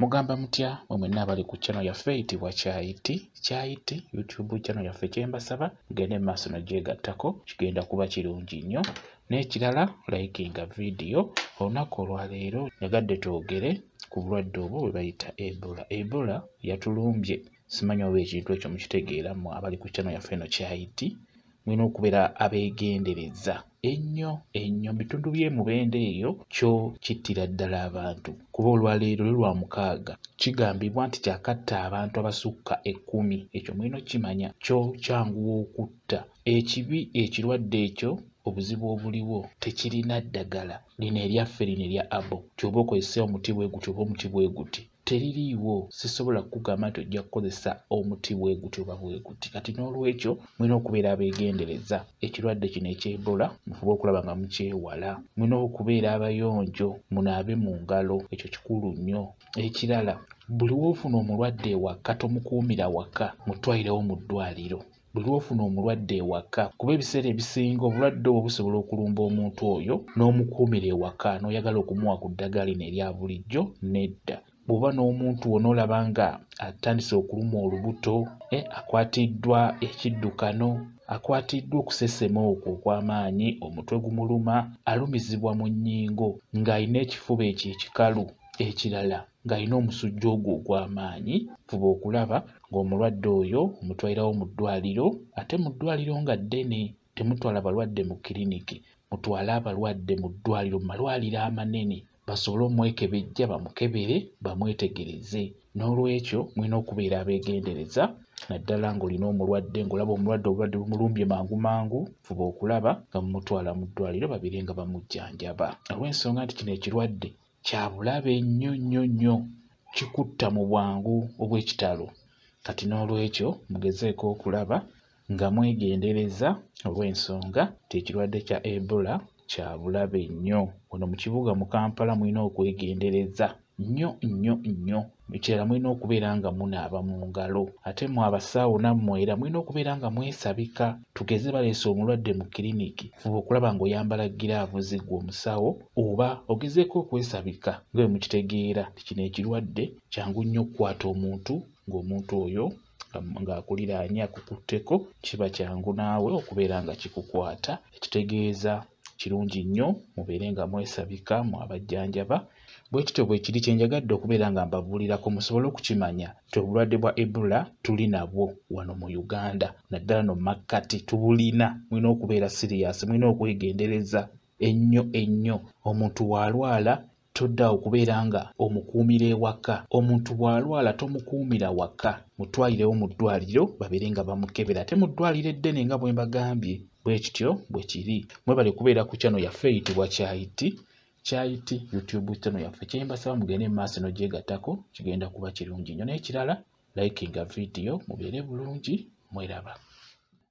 Mugamba mutya mwenna abali ku channel yaffe eyitibwa Kyayiti YouTube channel yaffe kyembasaba mugende maaso n'ogyegattako kigenda kuba kirungi nnyo. N'ekirala likinga video. Olunaku olwaleero nyagadde twogere ku bulwadde obwo bwe bayita Ebola. Ebola yatulumbye. Simanyi oba ekintu ekyo mukitegeera mmwe abali ku channel yaffe eno Kyayiti. Mwina okubeera abeegendereza ennyo mu bitundu by'emubende eyo kyo kittira ddala abantu. Kuba olwaleero lwa 6 kigambibwa nti kyakatta abantu abasukka 10. Ekyo mwina okimanya kyo kyanguwa okutta. Ekibi ekirwadde ekyo obuzibu obuliwo tekirina ddagala. Lino eryaffe lino erya abo ky'oba okozesa omuti bwe guti oba omuti bwe guti teririiwo. Sisobola kukugamba nti ojja kukozesa omuti bwe guti oba bwe guti. Kati n'olwekyo mwina okubeera abeegendereza. Ekirwadde kino eky'Ebola mufube okulaba nga mukyewala. Mwina okubeera abayonjo, munaabe mu ngalo. Ekyo kikulu nnyo. Ekirala, buli w'ofuna omulwadde ewaka tomukuumira waka, mutwalirewo mu ddwaliro. Buli w'ofuna omulwadde ewaka, kuba ebiseera ebisinga obulwadde obwo busobola okulumba omuntu oyo n'omukuumira ewaka n'oyagala okumuwa ku ddagala lino erya bulijjo. Nedda. Bw'oba n'omuntu w'onoolaba nga atandise okuluma olubuto, akwatiddwa ekiddukano, akwatiddwa okusesema okwo okw'amaanyi, omutwe gumuluma, alumizibwa mu nnyingo, ng'alina ekifuba ekyo ekikalu, ekirala ng'alina omusujja ogwo ogw'amaanyi, fuba okulaba ng'omulwadde oyo omutwalirawo mu ddwaliro. Ate mu ddwaliro nga ddene, temutwala balwadde mu kiriniki, mutwale abalwadde mu ddwaliro, mu malwaliro amanene, basobole omwekebejja bamukebere bamwetegereze. N'olwekyo mwina okubeera abeegendereza. Naddala ng'olina omulwadde, ng'olaba obulwadde bumulumbye mangu, fuba okulaba nga mumutwala mu ddwaliro babeere nga bamujjanjaba. Olw'ensonga nti kino ekirwadde kya bulabe nnyo, kikutta mu bwangu obw'ekitalo. Kati n'olwekyo mugezeeko okulaba nga mwegendereza olw'ensonga nti ekirwadde kya Ebola kya bulabe nnyo. Wano mu kibuga mu Kampala mwina okwegendereza nnyo. Ekirala mwina okubeera nga munaaba mu ngalo. Ate mu abasawo nammwe era mwina okubeera nga mwesabika. Tugeze baleese omulwadde mu kiriniki, fuba okulaba ng'oyambala giraavuzi ggwe omusawo, oba ogezeeko okwesabika nga bwe mukitegeera nti kino ekirwadde kyangu nnyo okukwata omuntu ng'omuntu oyo ng'akuliraanye akukutteko, kiba kyangu naawe okubeera nga kikukwata. Ekitegeeza kirungi nnyo mubeere nga mwesabika mu abajjanjaba. Bwe kityo bwe kiri kye njagadde okubeera nga mbabuulirako musobole okukimanya nti obulwadde bwa Ebola tuli nabwo wano mu Uganda. Naddala no makkati tubulina. Mwina okubeera siriyasi, mwina okwegendereza ennyo. Omuntu bw'alwala todda okubeera nga omukuumira ewaka. Omuntu bw'alwala tomukuumira waka, mutwalirewo mu ddwaliro babeere nga bamukebera. Ate mu ddwaliro eddene nga bwe mbagambye. Bwe kityo bwe kiri. Mwebale kubeera ku channel yaffe eyitibwa Kyayiti YouTube channel yaffe. Kyembasaba mugende mu maaso n'ogyegattako kigenda kuba kirungi nnyo. N'ekirala likinga video mubeere bulungi, mweraba.